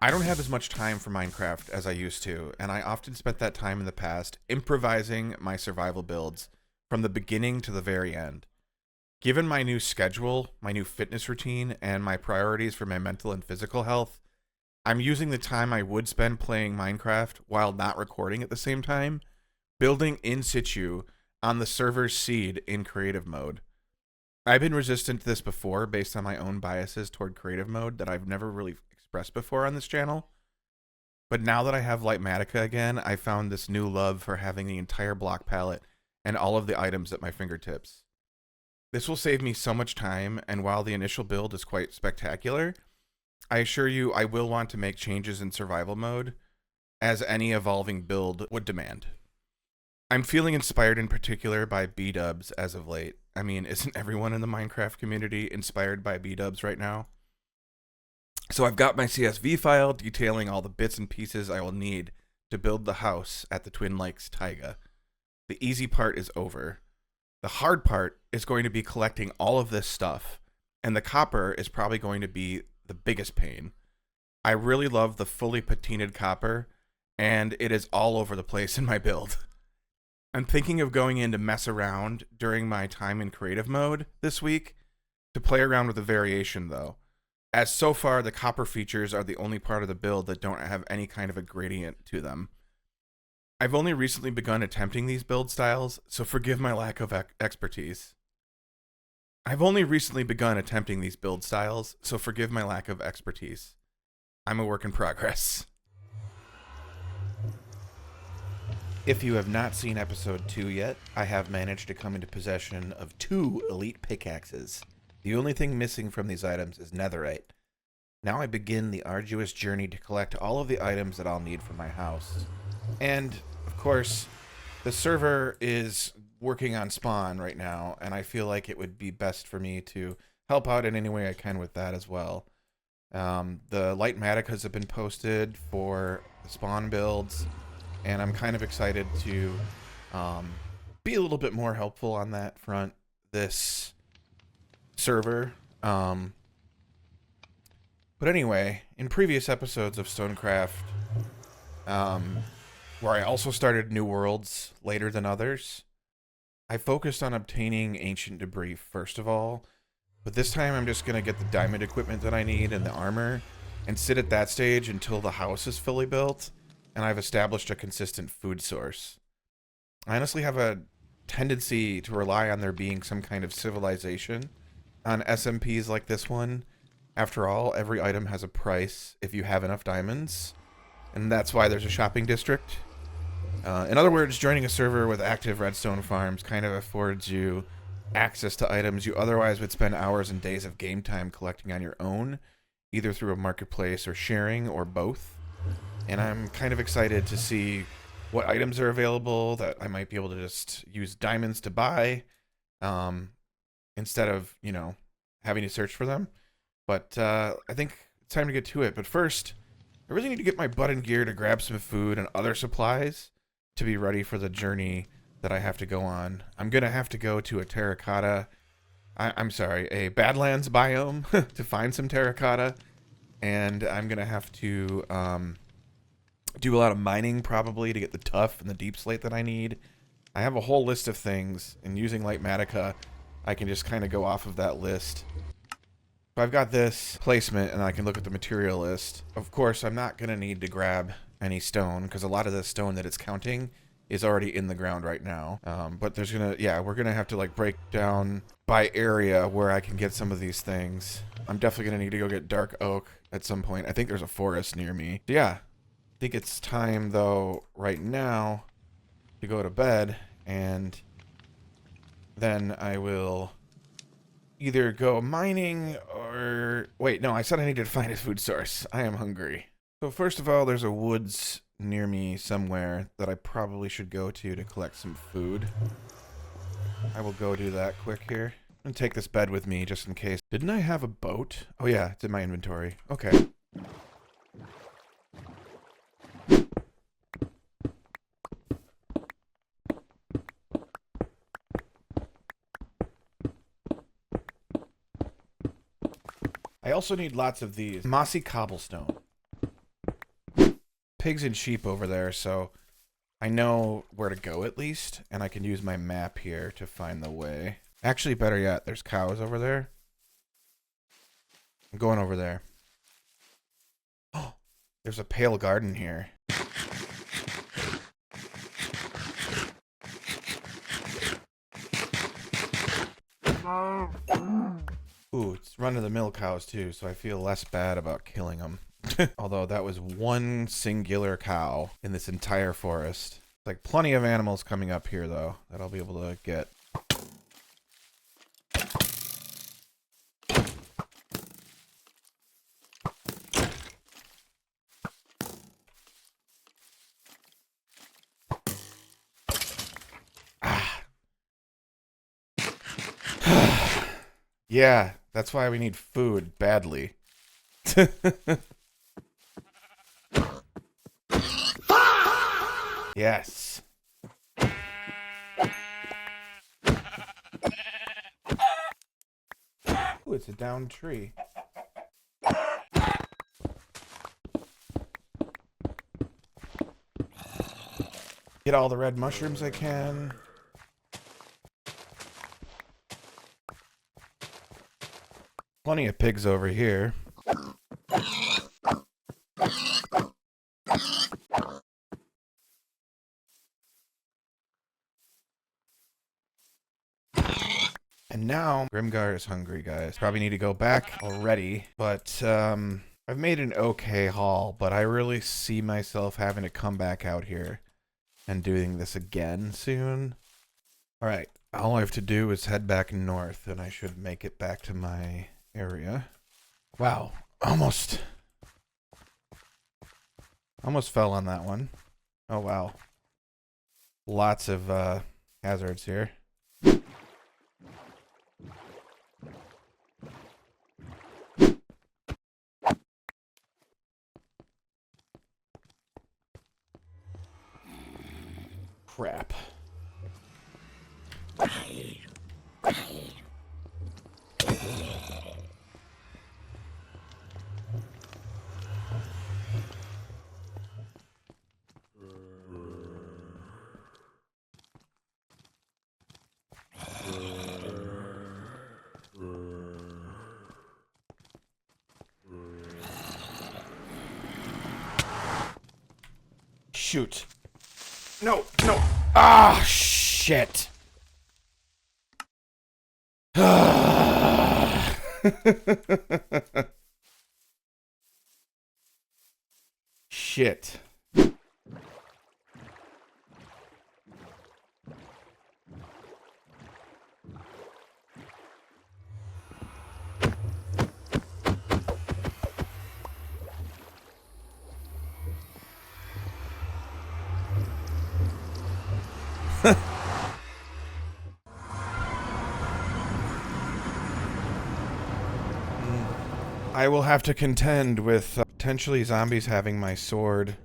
I don't have as much time for Minecraft as I used to, and I often spent that time in the past improvising my survival builds from the beginning to the very end. Given my new schedule, my new fitness routine, and my priorities for my mental and physical health, I'm using the time I would spend playing Minecraft while not recording at the same time, building in situ on the server's seed in creative mode. I've been resistant to this before based on my own biases toward creative mode that I've never really expressed before on this channel. But now that I have Lightmatica again, I found this new love for having the entire block palette and all of the items at my fingertips. This will save me so much time, and while the initial build is quite spectacular, I assure you I will want to make changes in survival mode, as any evolving build would demand. I'm feeling inspired in particular by B-dubs as of late. I mean, isn't everyone in the Minecraft community inspired by B-dubs right now? So I've got my CSV file detailing all the bits and pieces I will need to build the house at the Twin Lakes Taiga. The easy part is over. The hard part is going to be collecting all of this stuff, and the copper is probably going to be the biggest pain. I really love the fully patinaed copper, and it is all over the place in my build. I'm thinking of going in to mess around during my time in creative mode this week to play around with the variation though, as so far the copper features are the only part of the build that don't have any kind of a gradient to them. I've only recently begun attempting these build styles, so forgive my lack of expertise. I'm a work in progress. If you have not seen episode 2 yet, I have managed to come into possession of 2 elite pickaxes. The only thing missing from these items is netherite. Now I begin the arduous journey to collect all of the items that I'll need for my house. And, of course, the server is working on spawn right now, and I feel like it would be best for me to help out in any way I can with that as well. The Lightmaticas have been posted for the spawn builds, and I'm kind of excited to be a little bit more helpful on that front this server. But anyway, in previous episodes of Stonecraft, where I also started new worlds later than others, I focused on obtaining ancient debris first of all, but this time I'm just going to get the diamond equipment that I need and the armor, and sit at that stage until the house is fully built, and I've established a consistent food source. I honestly have a tendency to rely on there being some kind of civilization on SMPs like this one. After all, every item has a price if you have enough diamonds, and that's why there's a shopping district. In other words, joining a server with active redstone farms kind of affords you access to items you otherwise would spend hours and days of game time collecting on your own, either through a marketplace or sharing, or both. And I'm kind of excited to see what items are available that I might be able to just use diamonds to buy, instead of, having to search for them. But I think it's time to get to it. But first, I really need to get my butt in gear to grab some food and other supplies to be ready for the journey that I have to go on. I'm going to have to go to a a Badlands biome to find some terracotta. And I'm going to have to do a lot of mining probably to get the tuff and the deep slate that I need. I have a whole list of things, and using Lightmatica, I can just kind of go off of that list. So I've got this placement, and I can look at the material list. Of course, I'm not going to need to grab any stone, because a lot of the stone that it's counting is already in the ground right now. But we're going to have to break down by area where I can get some of these things. I'm definitely going to need to go get dark oak at some point. I think there's a forest near me. Yeah, I think it's time, though, right now, to go to bed, and then I will either go mining or... Wait, no, I said I needed to find a food source. I am hungry. So first of all, there's a woods near me somewhere that I probably should go to collect some food. I will go do that quick here. I'm gonna take this bed with me just in case. Didn't I have a boat? Oh yeah, it's in my inventory. Okay. I also need lots of these mossy cobblestone. pigs and sheep over there, so I know where to go at least, and I can use my map here to find the way. Actually, better yet, there's cows over there. I'm going over there. Oh, there's a pale garden here. Ooh, it's run-of-the-mill cows too, so I feel less bad about killing them. Although that was one singular cow in this entire forest. Like plenty of animals coming up here though that I'll be able to get. Yeah, that's why we need food badly. Yes. Ooh, it's a downed tree. Get all the red mushrooms I can. Plenty of pigs over here. And now Grimgar is hungry, guys. Probably need to go back already, but I've made an okay haul, but I really see myself having to come back out here and doing this again soon. All right, all I have to do is head back north, and I should make it back to my area. Wow, almost fell on that one. Oh wow, lots of hazards here. Crap. Shoot. No, no. Ah, shit. Shit. I will have to contend with potentially zombies having my sword.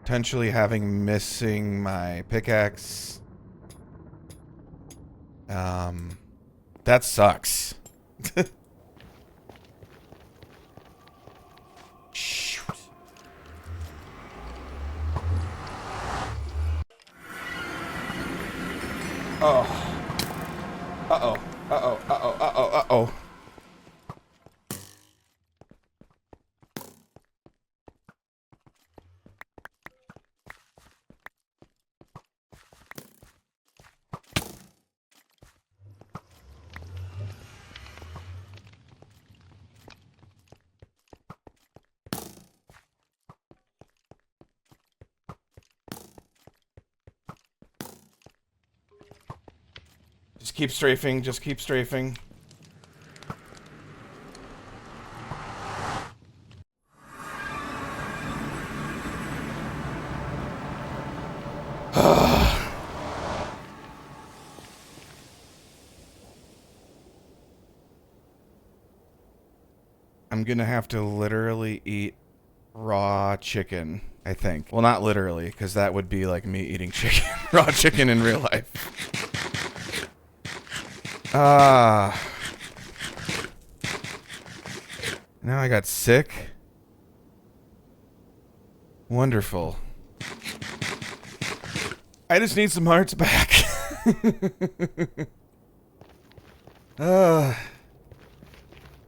Potentially missing my pickaxe. That sucks. Shoot. Oh. Uh-oh. Uh-oh. Uh-oh. Uh-oh. Uh-oh. Just keep strafing, just keep strafing. I'm gonna have to literally eat raw chicken, I think. Well, not literally, because that would be like me eating chicken, raw chicken in real life. Now I got sick. Wonderful. I just need some hearts back.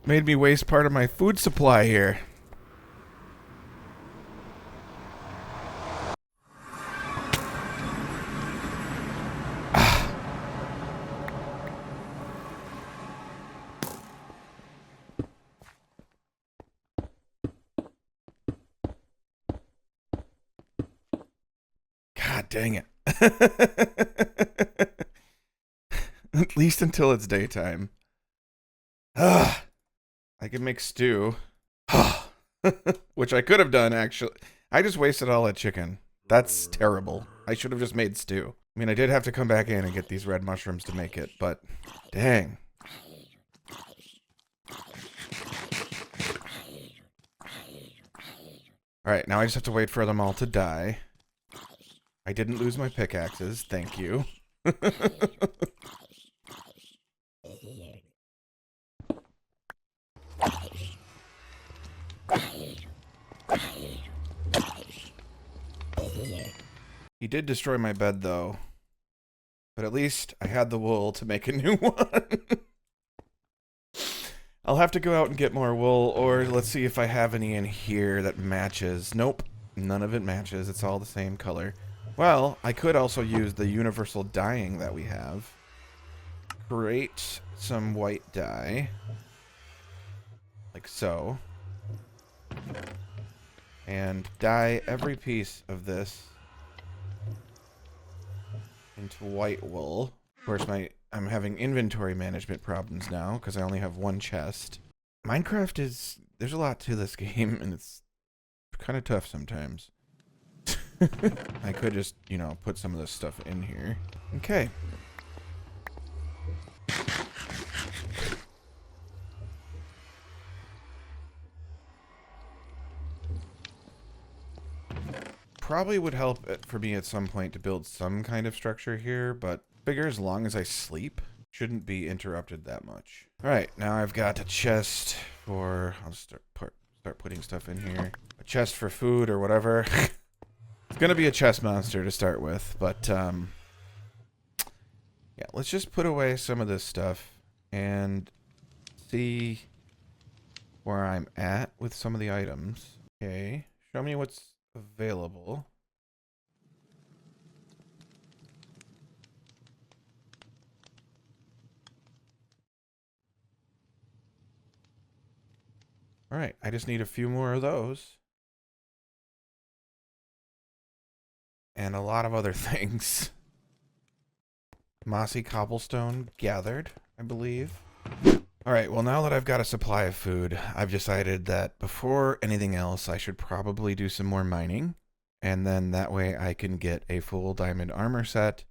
Made me waste part of my food supply here. God dang it. At least until it's daytime. I can make stew. Which I could have done, actually. I just wasted all that chicken. That's terrible. I should have just made stew. I mean, I did have to come back in and get these red mushrooms to make it, but dang. Alright, now I just have to wait for them all to die. I didn't lose my pickaxes, thank you. He did destroy my bed, though. But at least I had the wool to make a new one. I'll have to go out and get more wool, or let's see if I have any in here that matches. Nope, none of it matches. It's all the same color. Well, I could also use the universal dyeing that we have. Create some white dye. Like so. And dye every piece of this into white wool. Of course, I'm having inventory management problems now because I only have one chest. Minecraft there's a lot to this game, and it's kind of tough sometimes. I could just, put some of this stuff in here. Okay. Probably would help for me at some point to build some kind of structure here, but figure as long as I sleep, shouldn't be interrupted that much. All right, now I've got a chest for... I'll start putting stuff in here. A chest for food or whatever. It's gonna be a chest monster to start with, but yeah, let's just put away some of this stuff and see where I'm at with some of the items. Okay, show me what's available. All right, I just need a few more of those. And a lot of other things. Mossy cobblestone gathered, I believe. Alright, well now that I've got a supply of food, I've decided that before anything else, I should probably do some more mining. And then that way I can get a full diamond armor set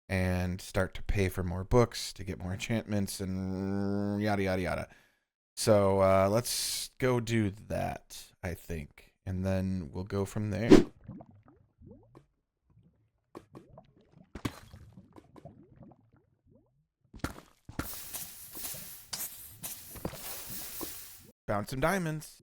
and start to pay for more books to get more enchantments and yada yada yada. So let's go do that, I think. And then we'll go from there. Found some diamonds.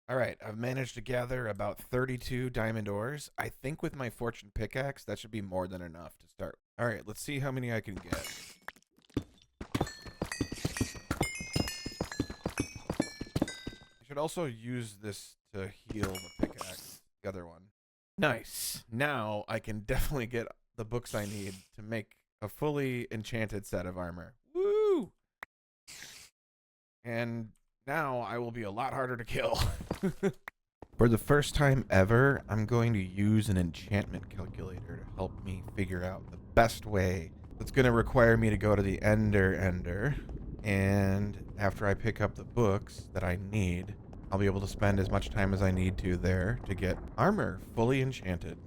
Alright, I've managed to gather about 32 diamond ores. I think with my fortune pickaxe, that should be more than enough to start. Alright, let's see how many I can get. I should also use this to heal the pickaxe, the other one. Nice. Now I can definitely get the books I need to make a fully enchanted set of armor. Woo! And now I will be a lot harder to kill. For the first time ever, I'm going to use an enchantment calculator to help me figure out the best way. It's going to require me to go to the Ender, and after I pick up the books that I need, I'll be able to spend as much time as I need to there to get armor fully enchanted.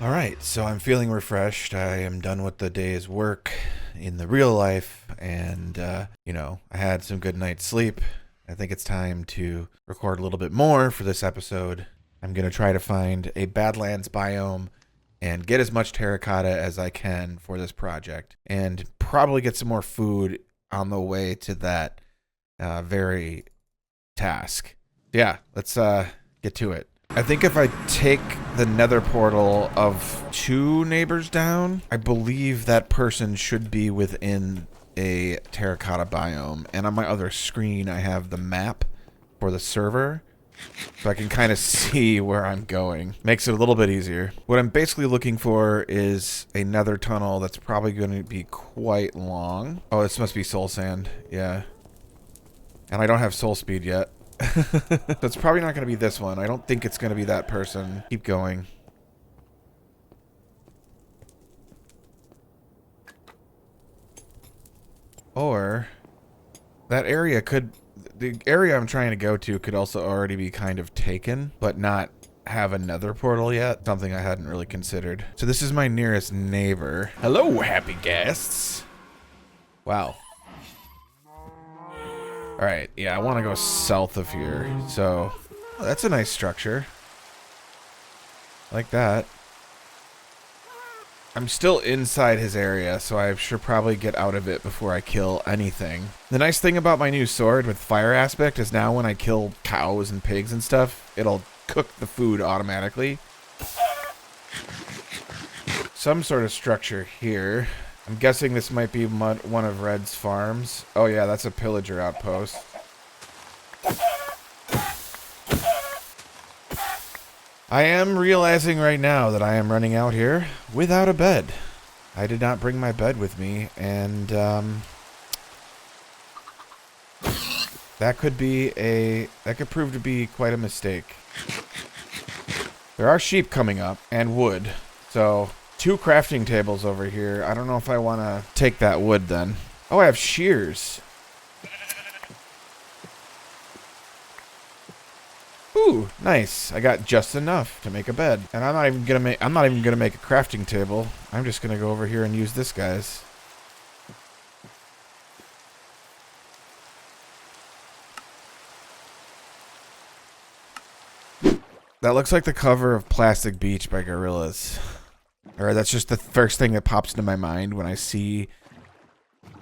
Alright, so I'm feeling refreshed. I am done with the day's work in the real life, and, I had some good night's sleep. I think it's time to record a little bit more for this episode. I'm going to try to find a Badlands biome and get as much terracotta as I can for this project, and probably get some more food on the way to that very task. Yeah, let's get to it. I think if I take the nether portal of 2 neighbors down, I believe that person should be within a terracotta biome. And on my other screen, I have the map for the server, so I can kind of see where I'm going. Makes it a little bit easier. What I'm basically looking for is a nether tunnel that's probably going to be quite long. Oh, this must be soul sand. Yeah. And I don't have soul speed yet. So it's probably not going to be this one. I don't think it's going to be that person. Keep going. Or that area could... The area I'm trying to go to could also already be kind of taken, but not have another portal yet. Something I hadn't really considered. So this is my nearest neighbor. Hello, happy guests. Wow. Alright, yeah, I want to go south of here. So, oh, that's a nice structure. Like that. I'm still inside his area, so I should probably get out of it before I kill anything. The nice thing about my new sword with fire aspect is now when I kill cows and pigs and stuff, it'll cook the food automatically. Some sort of structure here. I'm guessing this might be one of Red's farms. Oh yeah, that's a pillager outpost. I am realizing right now that I am running out here without a bed. I did not bring my bed with me, and that could prove to be quite a mistake. There are sheep coming up, and wood, so 2 crafting tables over here. I don't know if I want to take that wood then. Oh, I have shears. Ooh, nice. I got just enough to make a bed. And I'm not even gonna make a crafting table. I'm just gonna go over here and use this guy's. That looks like the cover of Plastic Beach by Gorillaz. Or that's just the first thing that pops into my mind when I see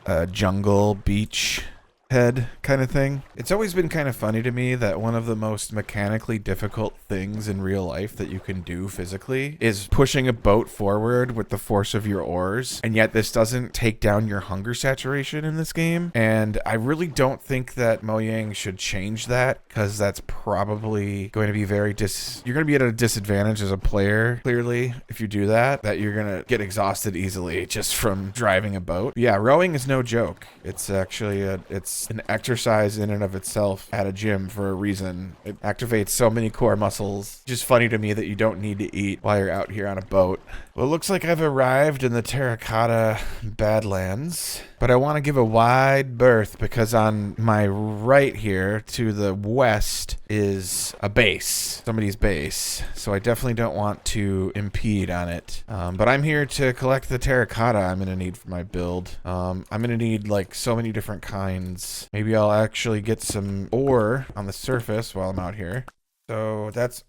a jungle beach head kind of thing. It's always been kind of funny to me that one of the most mechanically difficult things in real life that you can do physically is pushing a boat forward with the force of your oars, and yet this doesn't take down your hunger saturation in this game. And I really don't think that Mojang should change that, because that's probably going to be very you're going to be at a disadvantage as a player, clearly, if you do that you're going to get exhausted easily just from driving a boat. Yeah, rowing is no joke. It's actually it's an exercise in and of itself at a gym for a reason. It activates so many core muscles. Just funny to me that you don't need to eat while you're out here on a boat. Well, it looks like I've arrived in the Terracotta Badlands, but I want to give a wide berth because on my right here to the west is a base, somebody's base. So I definitely don't want to impede on it. But I'm here to collect the terracotta I'm going to need for my build. I'm going to need like so many different kinds. Maybe I'll actually get some ore on the surface while I'm out here. So that's...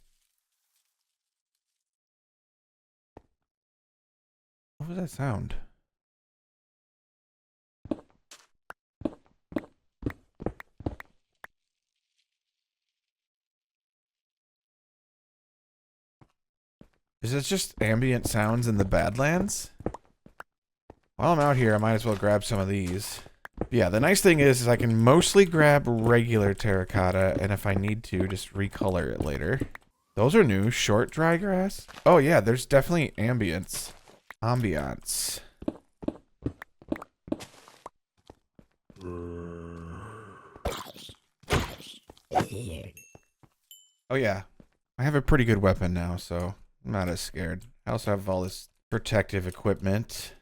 What was that sound? Is it just ambient sounds in the Badlands? While I'm out here, I might as well grab some of these. Yeah, the nice thing is I can mostly grab regular terracotta, and if I need to, just recolor it later. Those are new. Short dry grass? Oh yeah, there's definitely ambience. Ambiance. Oh yeah, I have a pretty good weapon now, so I'm not as scared. I also have all this protective equipment.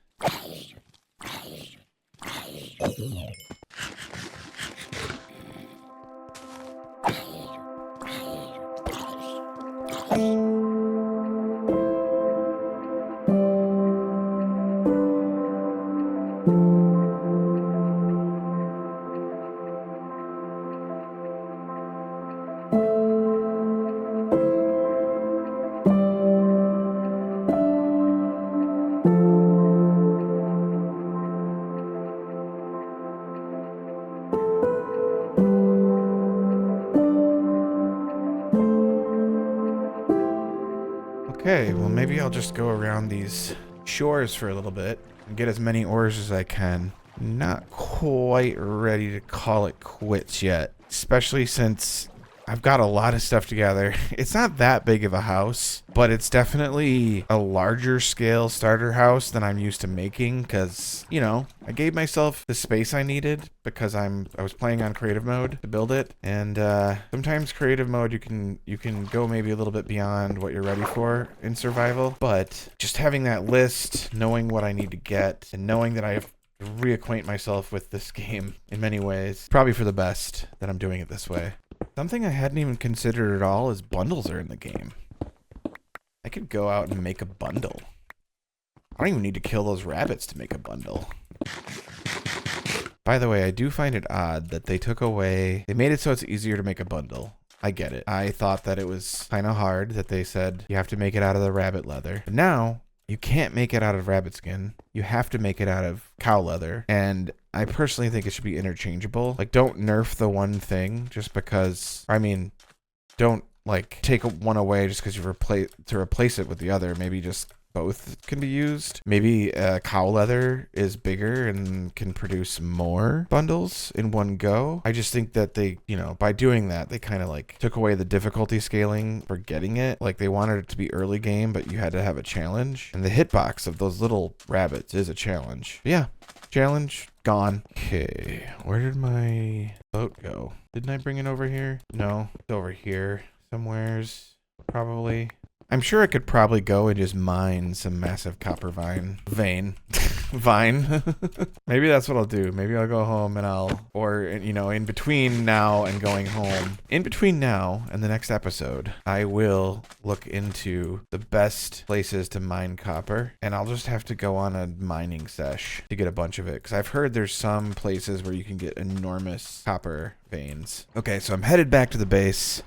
Okay, well maybe I'll just go around these shores for a little bit and get as many ores as I can. Not quite ready to call it quits yet, especially since I've got a lot of stuff together. It's not that big of a house, but it's definitely a larger scale starter house than I'm used to making because, you know, I gave myself the space I needed because I was playing on creative mode to build it. And sometimes creative mode you can go maybe a little bit beyond what you're ready for in survival, but just having that list, knowing what I need to get, and knowing that I have to reacquaint myself with this game in many ways, probably for the best that I'm doing it this way. Something I hadn't even considered at all is bundles are in the game. I could go out and make a bundle. I don't even need to kill those rabbits to make a bundle. By the way, I do find it odd that they made it so it's easier to make a bundle. I get it. I thought that it was kind of hard that they said you have to make it out of the rabbit leather. But now, you can't make it out of rabbit skin. You have to make it out of cow leather. And I personally think it should be interchangeable. Like, don't nerf the one thing just because, don't like take one away just because you replace it with the other. Maybe just both can be used. Maybe cow leather is bigger and can produce more bundles in one go. I just think that they, by doing that, they kind of like took away the difficulty scaling for getting it. Like they wanted it to be early game, but you had to have a challenge. And the hitbox of those little rabbits is a challenge. But yeah, challenge gone. Okay, where did my boat go? Didn't I bring it over here? No, it's over here somewheres, probably. I'm sure I could probably go and just mine some massive copper vein. Maybe that's what I'll do. Maybe I'll go home and in between now and going home, in between now and the next episode, I will look into the best places to mine copper, and I'll just have to go on a mining sesh to get a bunch of it, because I've heard there's some places where you can get enormous copper veins. Okay, so I'm headed back to the base.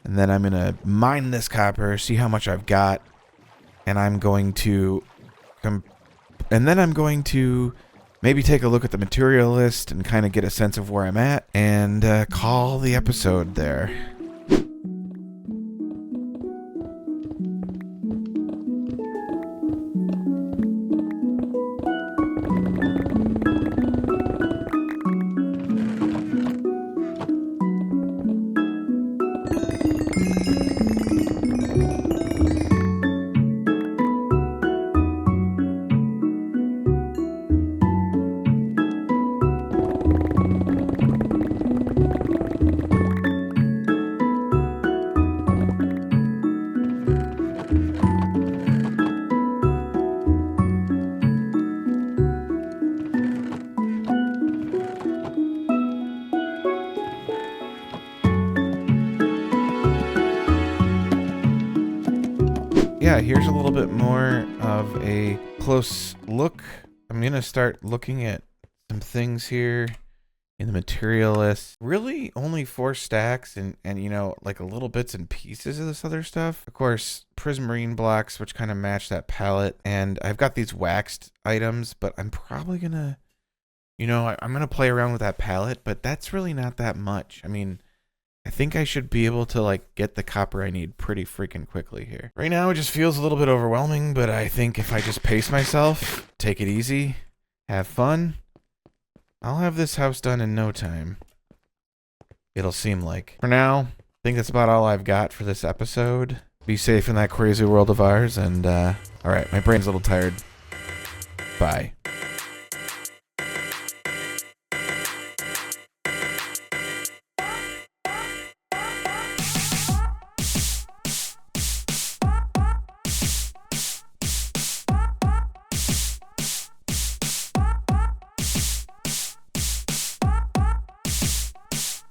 And then I'm going to mine this copper, see how much I've got. And I'm going to maybe take a look at the material list and kind of get a sense of where I'm at and call the episode there. Yeah, here's a little bit more of a close look. I'm going to start looking at some things here in the material list. Really only 4 stacks and like a little bits and pieces of this other stuff. Of course, prismarine blocks, which kind of match that palette. And I've got these waxed items, but I'm probably going to, I'm going to play around with that palette, but that's really not that much. I think I should be able to get the copper I need pretty freaking quickly here. Right now it just feels a little bit overwhelming, but I think if I just pace myself, take it easy, have fun, I'll have this house done in no time. It'll seem like. For now, I think that's about all I've got for this episode. Be safe in that crazy world of ours, and, alright, my brain's a little tired. Bye.